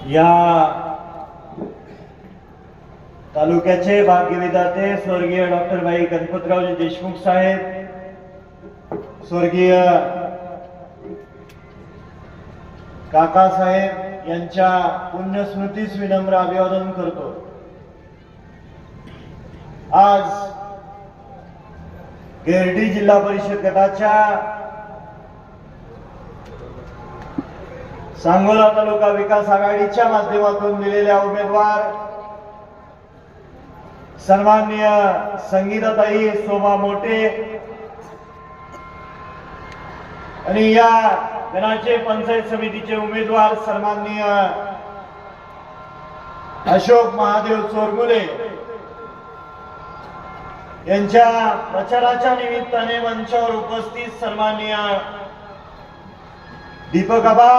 या तालुक्याचे भाग्यविधाते स्वर्गीय डॉक्टर भाई गणपतरावजी देशमुख साहेब, स्वर्गीय काका साहेब यांच्या पुण्यस्मृतीस विनम्र अभिवादन करतो। आज गिरडी जिल्हा परिषद गटाच्या सांगोला तालुका विकास आघाडीच्या माध्यमातून दिलेल्या उमेदवार सन्माननीय संगीताताई शोभा मोटे आणि या गणाचे पंचायत समितीचे उमेदवार सन्माननीय अशोक महादेव चोरगुले यांच्या प्रचाराच्या निमित्ताने मंचावर उपस्थित सन्माननीय दीपक आबा,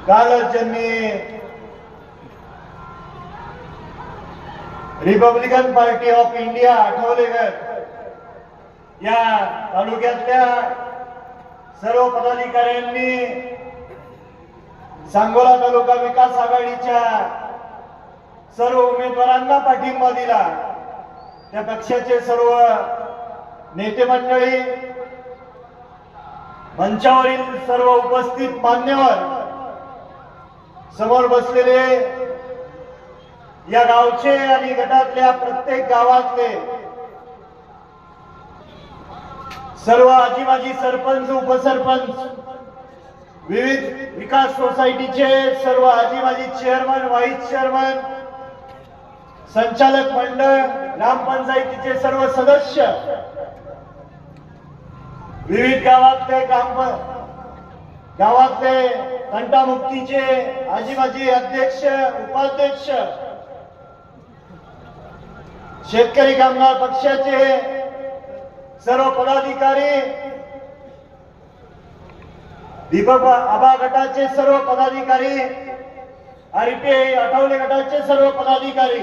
कालच ज्यांनी Republican party of India Athawale या तालुक्यातल्या सर्व पदाधिकाऱ्यांनी सांगोला तालुका विकास आघाडीच्या सर्व उमेदवारांना पाठिंबा दिला। त्या पक्षाचे सर्व नेते मंडळी, मंचावरील सर्व उपस्थित मान्यवर, समोर बसलेले या गावचे आणि गटातल्या प्रत्येक गावातले सर्व आजी माजी सरपंच, उपसरपंच, विविध विकास सोसायटीचे सर्व आजी माजी चेअरमन, व्हाईस चेअरमन, संचालक मंडळ, ग्रामपंचायतीचे सर्व सदस्य, विविध गावातले तंटामुक्तीचे आजी माजी अध्यक्ष, उपाध्यक्ष, शेतकरी कामगार पक्षाचे सर्व पदाधिकारी, दीपक आबा गटाचे सर्व पदाधिकारी, आरपीआय आठवले गटाचे सर्व पदाधिकारी,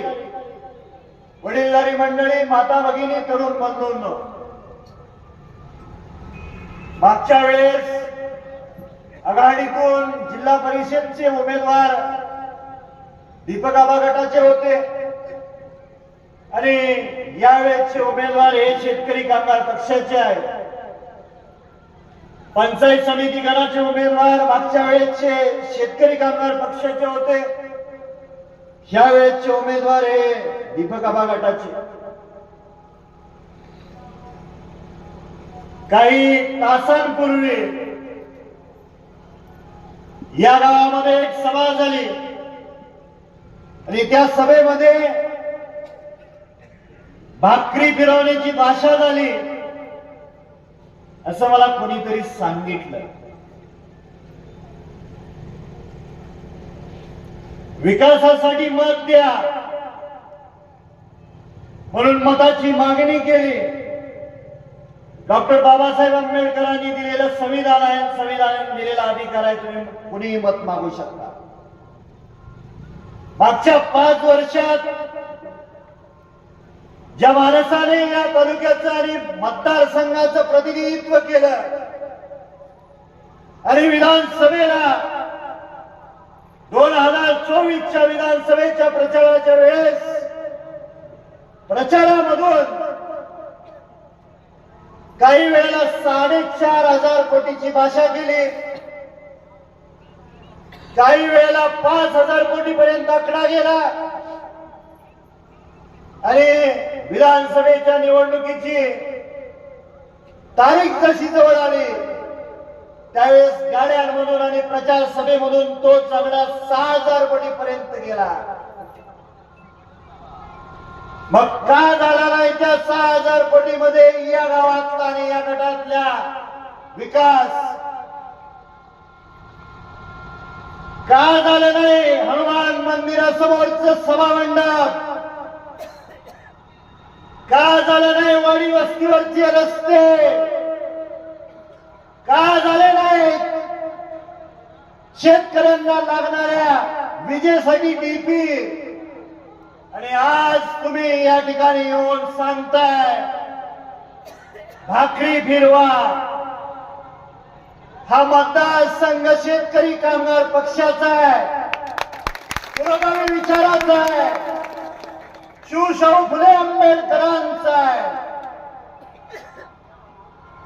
वडीलधारी मंडळी, माता भगिनी, तरुण बंधूंनो, मागच्या वेळेस आघाडीतून जिल्हा परिषदचे उमेदवार दीपक आबा गटाचे होते आणि यावेळेचे उमेदवार हे शेतकरी कामगार पक्षाचे आहेत। पंचायत समिती गणाचे उमेदवार मागच्या वेळेचे शेतकरी कामगार पक्षाचे होते, यावेळेचे उमेदवार हे दीपक आबा गटाचे। काही तासांपूर्वी या गावामध्ये एक सभा झाली आणि त्या सभेमध्ये भाकरी फिरवण्याची भाषा झाली असं मला कोणीतरी सांगितलं। विकासासाठी मत द्या म्हणून मताची मागणी केली। डॉक्टर बाबासाहेब आंबेडकरांनी दिलेलं संविधान आहे, संविधानाने दिलेला अधिकार आहे, तुम्ही कुणीही मत मागू शकता। मागच्या 5 वर्षात ज्या माणसाने या तालुक्याचं आणि मतदारसंघाचं प्रतिनिधित्व केलं आणि विधानसभेला 2024च्या विधानसभेच्या प्रचाराच्या वेळेस प्रचारामधून काही वेळेला 4,500 कोटीची भाषा केली, काही वेळेला 5,000 कोटीपर्यंत आकडा गेला आणि विधानसभेच्या निवडणुकीची तारीख जशी जवळ आली त्यावेळेस गाड्यांमधून आणि प्रचार सभेमधून तोच आकडा 6,000 कोटीपर्यंत गेला। मग का झाला नाही त्या 6,000 कोटीमध्ये या गावातला आणि या गटातल्या विकास? का झालं नाही हनुमान मंदिरासमोरचं सभामंडप? का झालं नाही वाडी वस्तीवरचे रस्ते? का झाले नाही शेतकऱ्यांना लागणाऱ्या विजेसाठी डीपी? आणि आज तुम्ही या ठिकाणी येऊन सांगताय भाकरी फिरवा, हा मतदारसंघ शेतकरी कामगार पक्षाचा आहे, पुरोगामी विचाराचा आहे, शिवशाहू फुले आंबेडकरांचा आहे.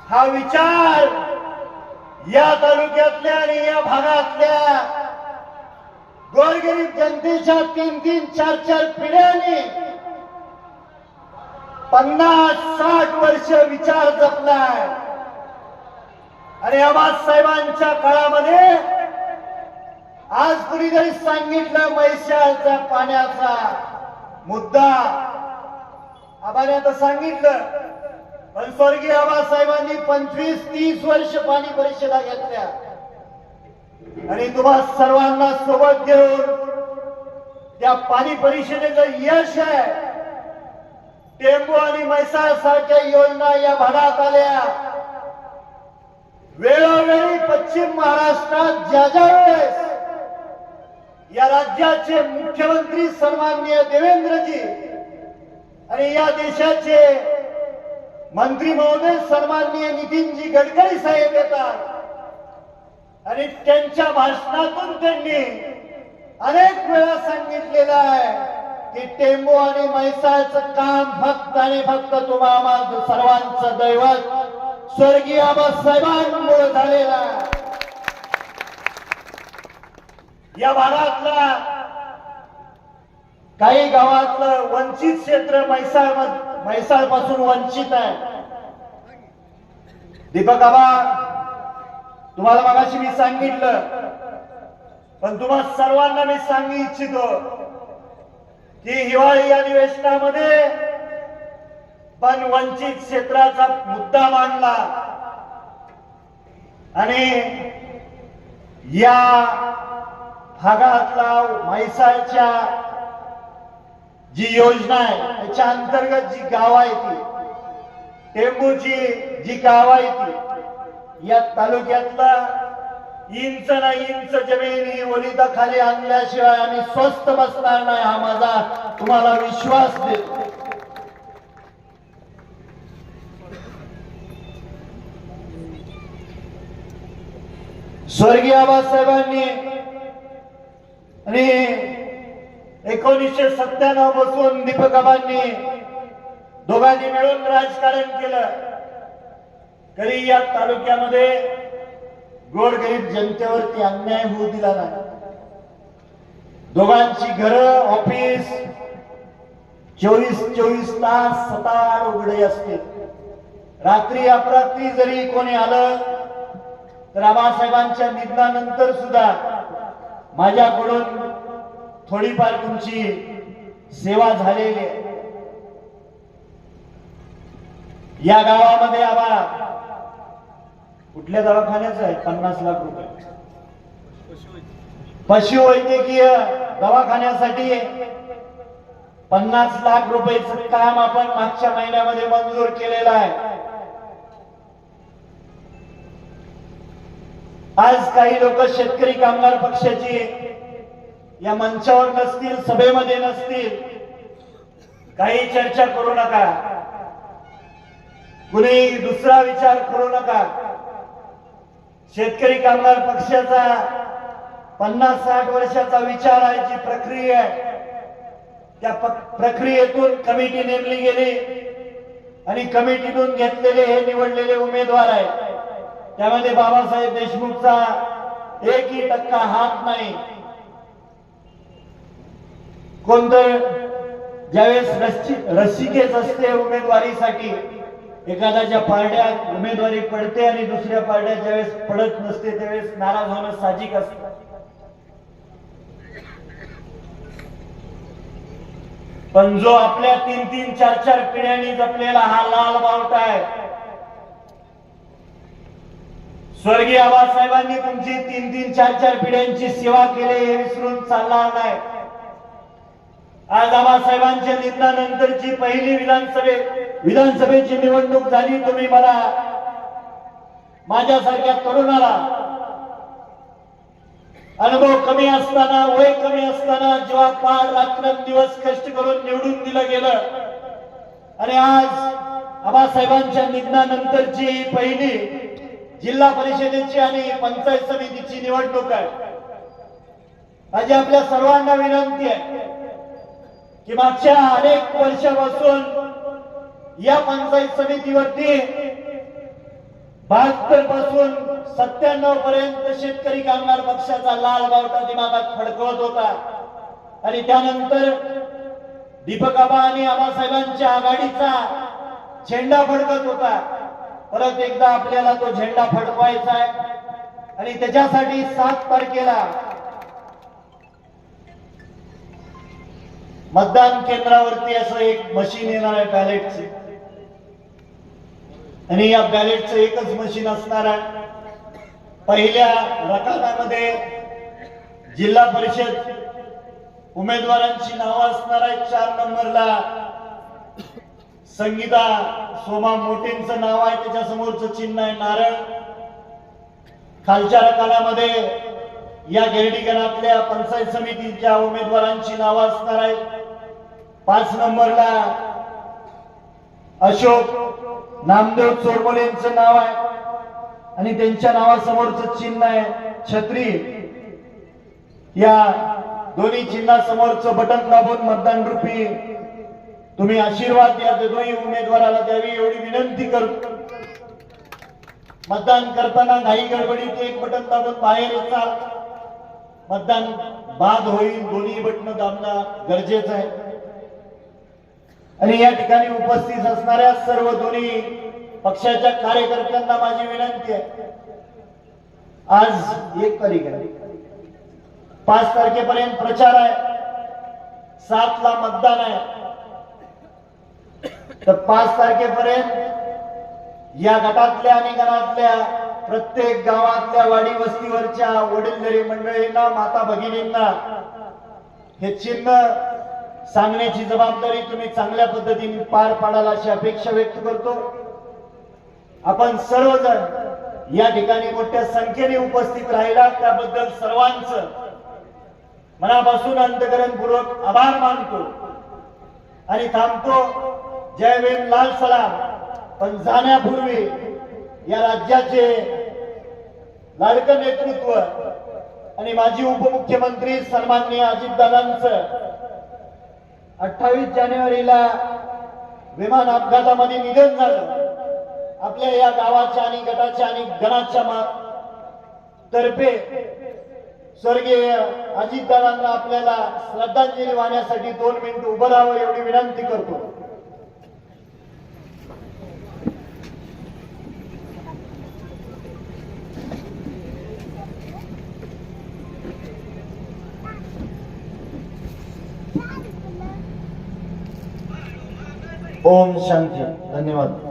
हा विचार या तालुक्यातल्या आणि या भागातल्या गोरगरीब जनतेच्या 3-3, 4-4 पिढ्यांनी 50-60 वर्ष विचार जपलाय. आणि आबासाहेबांच्या काळामध्ये आज कुणीतरी सांगितलं म्हैसाळच्या पाण्याचा मुद्दा, आबाने आता सांगितलं, पण स्वर्गीय आबासाहेबांनी 25-30 वर्ष पाणी परिषदा घेतल्या आणि तुम्हा सर्वांना सोबत घेऊन त्या पाणी परिषदेचं यश आहे. टेंबू आणि म्हैसाळ सारख्या योजना या भागात आल्या. वेळोवेळी पश्चिम महाराष्ट्रात ज्या वेळेस या राज्याचे मुख्यमंत्री सन्माननीय देवेंद्रजी आणि या देशाचे मंत्री महोदय सन्माननीय नितीनजी गडकरी साहेब येतात आणि त्यांच्या भाषणातून त्यांनी अनेक वेळा सांगितलेलं आहे की टेंबू आणि म्हैसाळचं काम फक्त आणि फक्त तुम्हा सर्वांचं दैवत स्वर्गीय आबासाहेबांमुळे झालेला. या भागातला काही गावातलं वंचित क्षेत्र म्हैसाळ पासून वंचित आहे. दीपक आबा, तुम्हाला मगाशी मी सांगितलं, पण तुम्हा सर्वांना मी सांगू इच्छितो की हिवाळी अधिवेशनामध्ये पण वंचित क्षेत्राचा मुद्दा मांडला आणि या भागातला म्हैसाळच्या जी योजना आहे त्याच्या अंतर्गत जी गाव आहे ती टेंबूची जी गाव आहे ती या तालुक्यातला इंच ना इंच जमिनी ओलिताखाली आणल्याशिवाय आम्ही स्वस्थ बसणार नाही, हा माझा तुम्हाला विश्वास देतो. स्वर्गीय आबासाहेबांनी आणि 1997 पासून दीपक आबांनी दोघांनी मिळून राजकारण केलं. तरी या तालुक्यामध्ये गोरगरीब जनतेवरती अन्याय होऊ दिला नाही. दोघांची घरं, ऑफिस 24 तास सताड उघडे असते. रात्री अपरात्री जरी कोणी आलं तर आबासाहेबांच्या निधनानंतर सुद्धा माझ्याकडून थोडीफार तुमची सेवा झालेली आहे. या गावामध्ये आबा कुठल्या दवाखान्याचं आहे? 50 लाख रुपये पशुवैद्यकीय दवाखान्यासाठी 50 लाख रुपयाचं काम आपण मागच्या महिन्यामध्ये मंजूर केलेलं आहे. आज काही लोक शेतकरी कामगार पक्षाची या मंचावर नसतील, सभेमध्ये नसतील, काही चर्चा करू नका, कुणी दुसरा विचार करू नका. शेतकरी कामगार पक्षाचा 50-60 वर्षाचा विचार आहे, जी प्रक्रिया आहे त्या प्रक्रियेतून कमिटी नेमली गेली आणि कमिटीतून घेतलेले हे निवडलेले उमेदवार आहेत. त्यामध्ये बाबासाहेब देशमुखचा 1% हात नाही. कोणतं ज्यावेळेस रस्सीकेस असते उमेदवारीसाठी, एखाद्याच्या पारड्यात उमेदवारी पडते आणि दुसऱ्या पारड्यात ज्यावेळेस पडत नसते त्यावेळेस नाराज होणं साहजिक असतं. पण जो आपल्या 3-3, 4-4 पिढ्यांनी जपलेला हा लाल बावटा आहे, स्वर्गीय आबासाहेबांनी तुमची 3-3, 4-4 पिढ्यांची सेवा केली हे विसरून चालणार नाही. आज आबासाहेबांच्या निधनानंतरची पहिली विधानसभेची निवडणूक झाली. तुम्ही मला माझ्यासारख्या तरुणाला अनुभव कमी असताना, वय कमी असताना, जेव्हा पार रात्रंदिवस कष्ट करून निवडून दिलं गेलं आणि आज आबासाहेबांच्या निधनानंतरची पहिली जिल्हा परिषदेची आणि पंचायत समितीची निवडणूक आहे। माझी आपल्या सर्वांना विनंती आहे की मागच्या अनेक वर्षापासून या पंचायत समितीवरती 72 पासून 97 पर्यंत शेतकरी कामगार पक्षाचा लाल बावटा दिमागात फडकवत होता आणि त्यानंतर दीपक आबा आणि आबासाहेबांच्या आघाडीचा झेंडा फडकत होता। परत एकदा आपल्याला तो झेंडा फडकवायचा आहे आणि त्याच्यासाठी 7 तारखेला मतदान केंद्रावरती असं एक मशीन येणार आहे बॅलेटचे, आणि या बॅलेटचं एकच मशीन असणार आहे। पहिल्या रकान्यामध्ये जिल्हा परिषद उमेदवारांची नावं असणार आहेत। 4 नंबरला संगीता सोमा मोटेंचं नाव आहे, त्याच्या समोरचं चिन्ह आहे नारळ। खालच्या रकान्यामध्ये या गिरडीगणातल्या पंचायत समितीच्या उमेदवारांची नावं असणार आहेत। 5 नंबरला अशोक नामदेव चोरमोलेंचं नाव आहे आणि त्यांच्या नावासमोरचं चिन्ह आहे छत्री। या दोन्ही चिन्हासमोरचं बटन दाबून मतदान रूपी तुम्ही आशीर्वाद या दोन्ही उमेदवाराला द्यावी एवढी विनंती करतो। मतदान करताना घाई गडबडीत एक बटन दाबून बाहेर येता, मतदान बाद होईल, दोन्ही बटन दाबणं गरजेचं आहे। आणि या ठिकाणी उपस्थित असणाऱ्या सर्व दोन्ही पक्षाच्या कार्यकर्त्यांना माझी विनंती आहे, आज 1 तारीख आहे, 5 तारखेपर्यंत प्रचार आहे, 7 ला मतदान आहे, तर 5 तारखेपर्यंत या गटातल्या आणि गणातल्या प्रत्येक गावातल्या वाडी वस्तीवरच्या वडीलधारी मंडळींना, माता भगिनींना हे चिन्ह सांगण्याची जबाबदारी तुम्ही चांगल्या पद्धतीने पार पाडाल अशी अपेक्षा व्यक्त करतो। आपण सर्वजण या ठिकाणी मोठ्या संख्येने उपस्थित राहिला त्याबद्दल सर्वांचं मनापासून अंतःकरणपूर्वक आभार मानतो आणि थांबतो। जय भीम, लाल सलाम। पण जाण्यापूर्वी या राज्याचे लाडकं नेतृत्व आणि माजी उपमुख्यमंत्री सन्माननीय अजितदादांचं 28 जानेवारीला विमान अपघातामध्ये निधन झालं। आपल्या या गावाच्या आणि गटाच्या आणि गणाच्या तर्फे स्वर्गीय अजितदादांना आपल्याला श्रद्धांजली वाहण्यासाठी 2 मिनिट उभं राहावं एवढी विनंती करतो। ओम शांती। धन्यवाद।